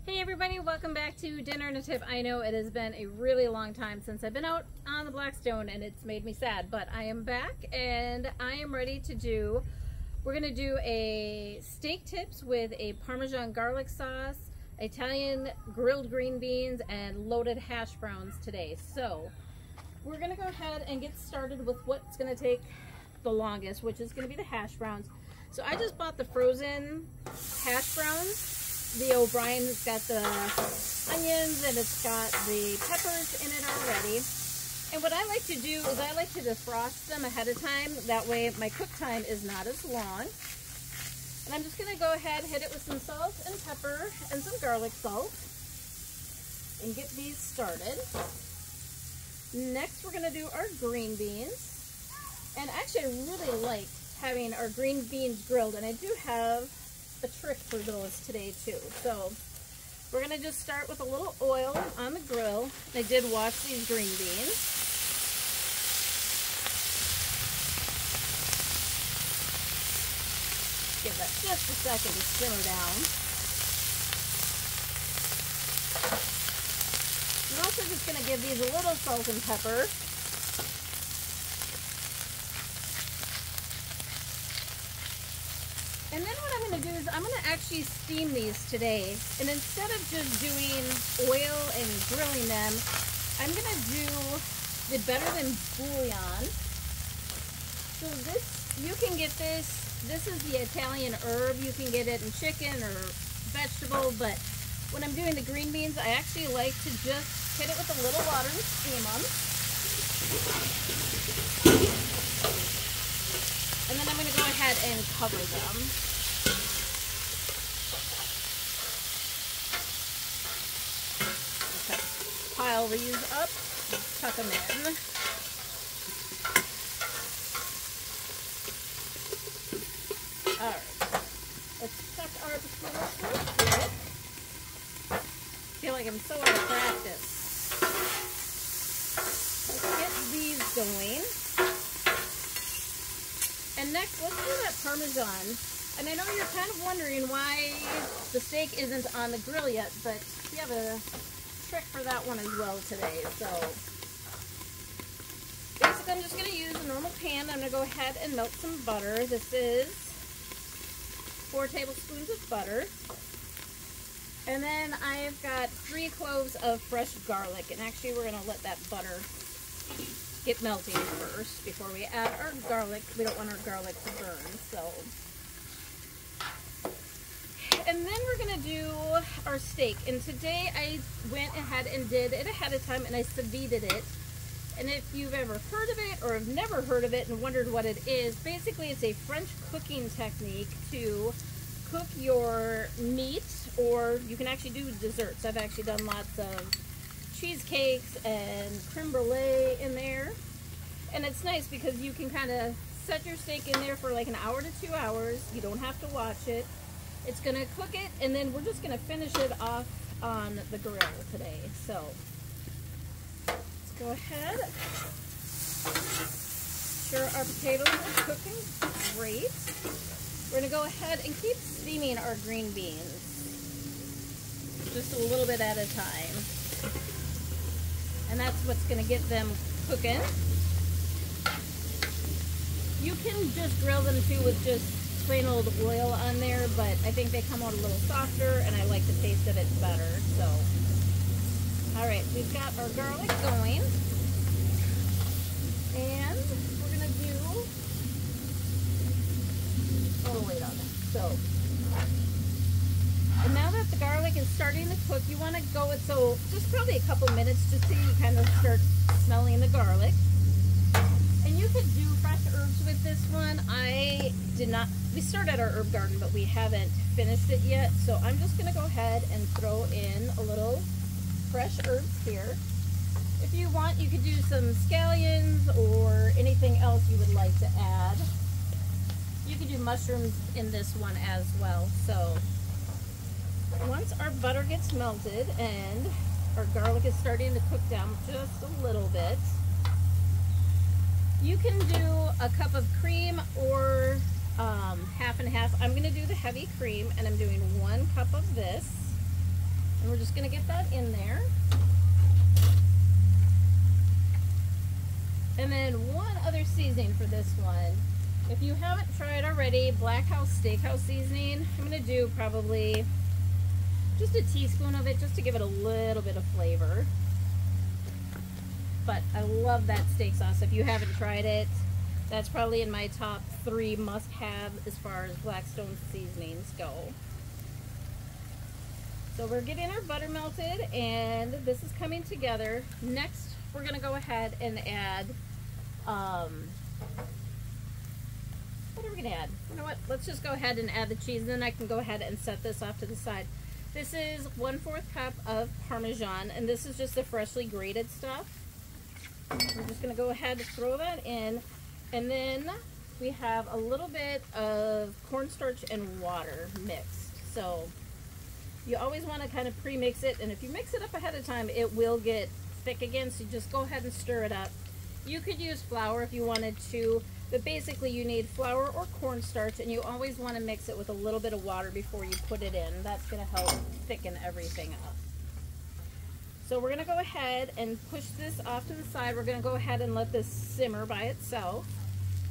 Hey everybody, welcome back to Dinner and a Tip. I know it has been a really long time since I've been out on the Blackstone and it's made me sad, but I am back and I am ready to do, we're going to do a steak tips with a Parmesan garlic sauce, Italian grilled green beans, and loaded hash browns today. So we're going to go ahead and get started with what's going to take the longest, which is going to be the hash browns. So I just bought the frozen hash browns. The O'Brien's got the onions and it's got the peppers in it already. And what I like to do is I like to defrost them ahead of time. That way my cook time is not as long. And I'm just going to go ahead, hit it with some salt and pepper and some garlic salt and get these started. Next we're going to do our green beans. And actually I really like having our green beans grilled, and I do have a trick for those today too. So we're going to just start with a little oil on the grill. I did wash these green beans. Give that just a second to simmer down. I'm also just going to give these a little salt and pepper. And then what I'm going to do is I'm going to actually steam these today. And instead of just doing oil and grilling them, I'm going to do the better than bouillon. So this, you can get this is the Italian herb. You can get it in chicken or vegetable, but when I'm doing the green beans, I actually like to just hit it with a little water and steam them. And then I'm going to go ahead and cover them. Okay. Pile these up, tuck them in. Alright, let's tuck our potatoes real quick. I feel like I'm so out of practice. Let's get these going. And next, let's do that Parmesan. And I know you're kind of wondering why the steak isn't on the grill yet, but we have a trick for that one as well today. So basically, I'm just going to use a normal pan. I'm going to go ahead and melt some butter. This is 4 tablespoons of butter. And then I've got 3 cloves of fresh garlic. And actually, we're going to let that butter get melting first before we add our garlic. We don't want our garlic to burn. So, and then we're gonna do our steak. And today I went ahead and did it ahead of time, and I sous vided it. And if you've ever heard of it or have never heard of it and wondered what it is, basically it's a French cooking technique to cook your meat, or you can actually do desserts. I've actually done lots of cheesecakes and creme brulee in there, and it's nice because you can kind of set your steak in there for like an hour to 2 hours. You don't have to watch it. It's gonna cook it, and then we're just gonna finish it off on the grill today. So let's go ahead. Sure, our potatoes are cooking great. We're gonna go ahead and keep steaming our green beans just a little bit at a time. And that's what's going to get them cooking. You can just grill them too with just plain old oil on there, but I think they come out a little softer and I like the taste of it better. So, alright, we've got our garlic going. And we're going to do, oh wait on it. So, and now that the garlic is starting to cook, you want to go with, so just probably a couple minutes just so you kind of start smelling the garlic. And you could do fresh herbs with this one. I did not, we started our herb garden, but we haven't finished it yet. So I'm just going to go ahead and throw in a little fresh herbs here. If you want, you could do some scallions or anything else you would like to add. You could do mushrooms in this one as well. So once our butter gets melted and our garlic is starting to cook down just a little bit, you can do a cup of cream or half and half. I'm going to do the heavy cream, and I'm doing 1 cup of this. we're just gonna get that in there. And then one other seasoning for this one. If you haven't tried already, Steakhouse seasoning, I'm gonna do probably just a teaspoon of it just to give it a little bit of flavor. But I love that steak sauce. If you haven't tried it, that's probably in my top 3 must-have as far as Blackstone seasonings go. So we're getting our butter melted and this is coming together. Next, we're gonna go ahead and add, what are we gonna add? You know what, let's just go ahead and add the cheese and then I can go ahead and set this off to the side. This is 1/4 cup of Parmesan and this is just the freshly grated stuff. We're just gonna go ahead and throw that in. And then we have a little bit of cornstarch and water mixed. So you always want to kind of pre-mix it, and if you mix it up ahead of time, it will get thick again, so you just go ahead and stir it up. You could use flour if you wanted to, but basically you need flour or cornstarch, and you always want to mix it with a little bit of water before you put it in. That's going to help thicken everything up. So we're going to go ahead and push this off to the side. We're going to go ahead and let this simmer by itself.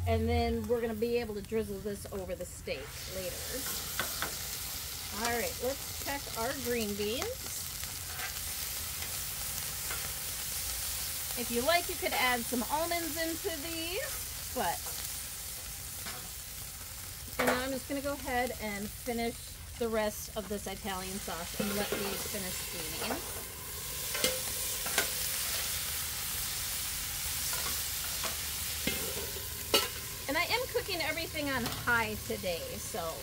And then we're going to be able to drizzle this over the steak later. All right, let's check our green beans. If you like, you could add some almonds into these, but... So now I'm just going to go ahead and finish the rest of this Italian sauce and let these finish steaming. And I am cooking everything on high today, so.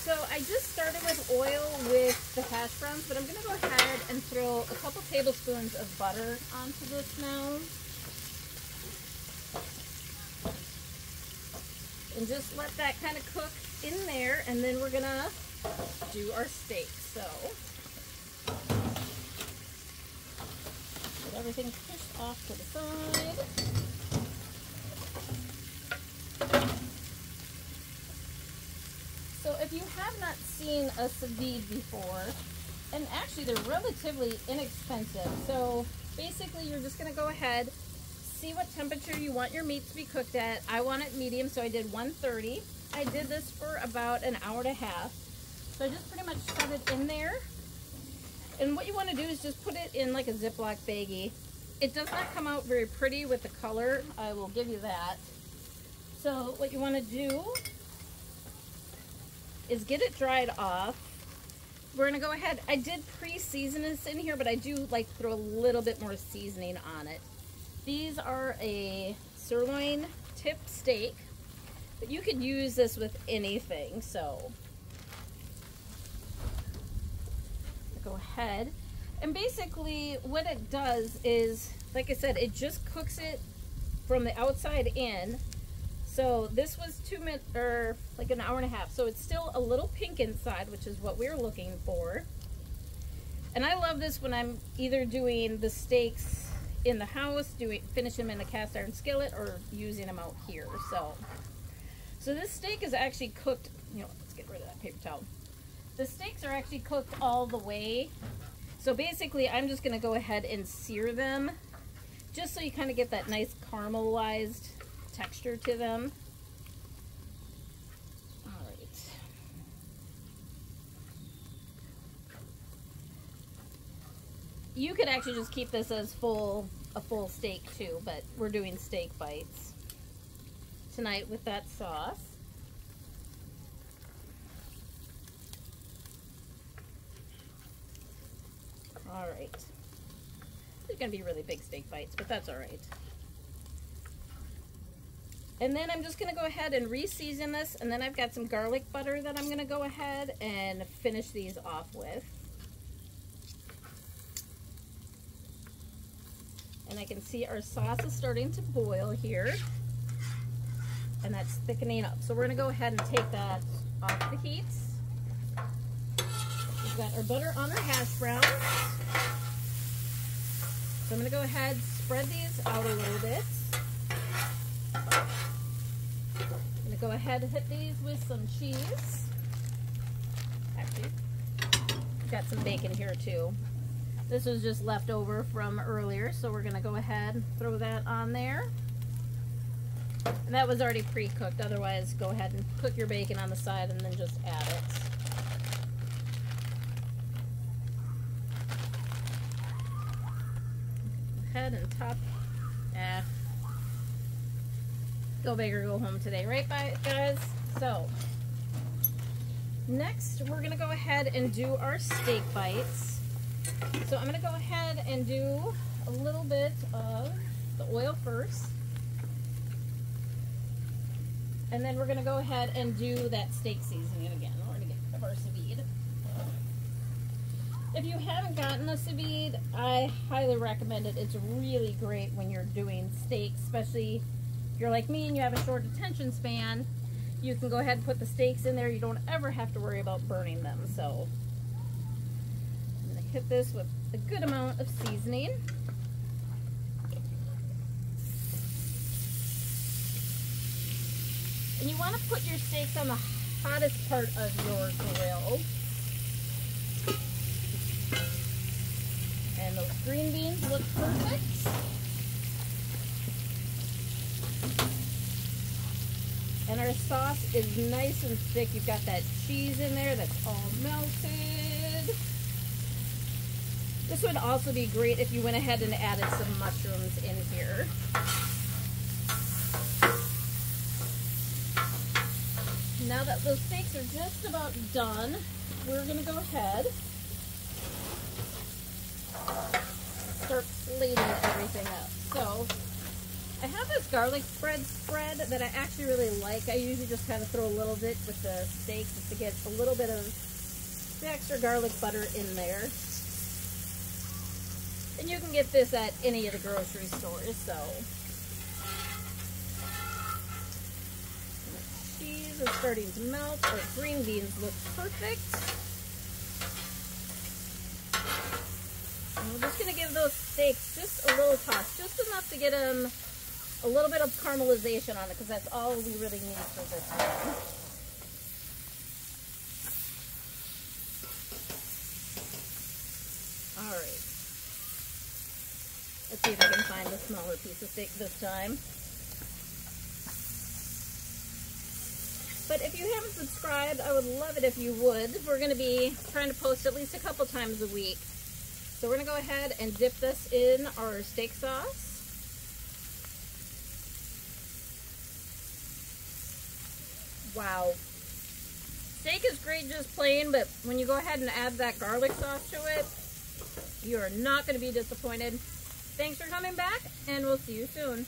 So I just started with oil with the hash browns, but I'm gonna go ahead and throw a couple tablespoons of butter onto this now. And just let that kind of cook in there, and then we're gonna do our steak, so. Everything pushed off to the side. So if you have not seen a sous vide before, and actually they're relatively inexpensive, so basically you're just going to go ahead, see what temperature you want your meat to be cooked at. I want it medium, so I did 130. I did this for about an hour and a half. So I just pretty much set it in there. And what you want to do is just put it in like a Ziploc baggie. It does not come out very pretty with the color, I will give you that. So what you want to do is get it dried off. We're going to go ahead, I did pre-season this in here, but I do like to throw a little bit more seasoning on it. These are a sirloin tip steak, but you could use this with anything, so. Go ahead, and basically what it does is, like I said, it just cooks it from the outside in. So this was 2 minutes or like an hour and a half, so it's still a little pink inside, which is what we're looking for. And I love this when I'm either doing the steaks in the house, finish them in a cast iron skillet, or using them out here. So this steak is actually cooked, let's get rid of that paper towel. The steaks are actually cooked all the way. So basically I'm just going to go ahead and sear them just so you kind of get that nice caramelized texture to them. All right. You could actually just keep this as a full steak too, but we're doing steak bites tonight with that sauce. All right. They're going to be really big steak bites, but that's all right. And then I'm just going to go ahead and re-season this, and then I've got some garlic butter that I'm going to go ahead and finish these off with. And I can see our sauce is starting to boil here, and that's thickening up. So we're going to go ahead and take that off the heat. We've got our butter on our hash browns. So I'm going to go ahead, spread these out a little bit. I'm going to go ahead and hit these with some cheese. Actually, got some bacon here too. This was just left over from earlier, so we're gonna go ahead and throw that on there. And that was already pre-cooked, otherwise go ahead and cook your bacon on the side and then just add it. Go ahead and top. Go big or go home today, right, guys? So, next we're gonna go ahead and do our steak bites. So I'm gonna go ahead and do a little bit of the oil first. And then we're gonna go ahead and do that steak seasoning again. We're gonna get our sous vide. If you haven't gotten a sous vide, I highly recommend it. It's really great when you're doing steaks, especially if you're like me and you have a short attention span. You can go ahead and put the steaks in there. You don't ever have to worry about burning them. So I'm gonna hit this with a good amount of seasoning. And you want to put your steaks on the hottest part of your grill. And those green beans look perfect. And our sauce is nice and thick. You've got that cheese in there that's all melted. This would also be great if you went ahead and added some mushrooms in here. Now that those steaks are just about done, we're going to go ahead and start plating everything up. So I have this garlic spread that I actually really like. I usually just kind of throw a little bit with the steak just to get a little bit of the extra garlic butter in there. And you can get this at any of the grocery stores, so. Cheese is starting to melt. Our green beans look perfect. And we're just going to give those steaks just a little toss, just enough to get them a little bit of caramelization on it, because that's all we really need for this one. All right. Let's see if I can find a smaller piece of steak this time. But if you haven't subscribed, I would love it if you would. We're going to be trying to post at least a couple times a week. So we're going to go ahead and dip this in our steak sauce. Wow. Steak is great just plain, but when you go ahead and add that garlic sauce to it, you are not going to be disappointed. Thanks for coming back, and we'll see you soon.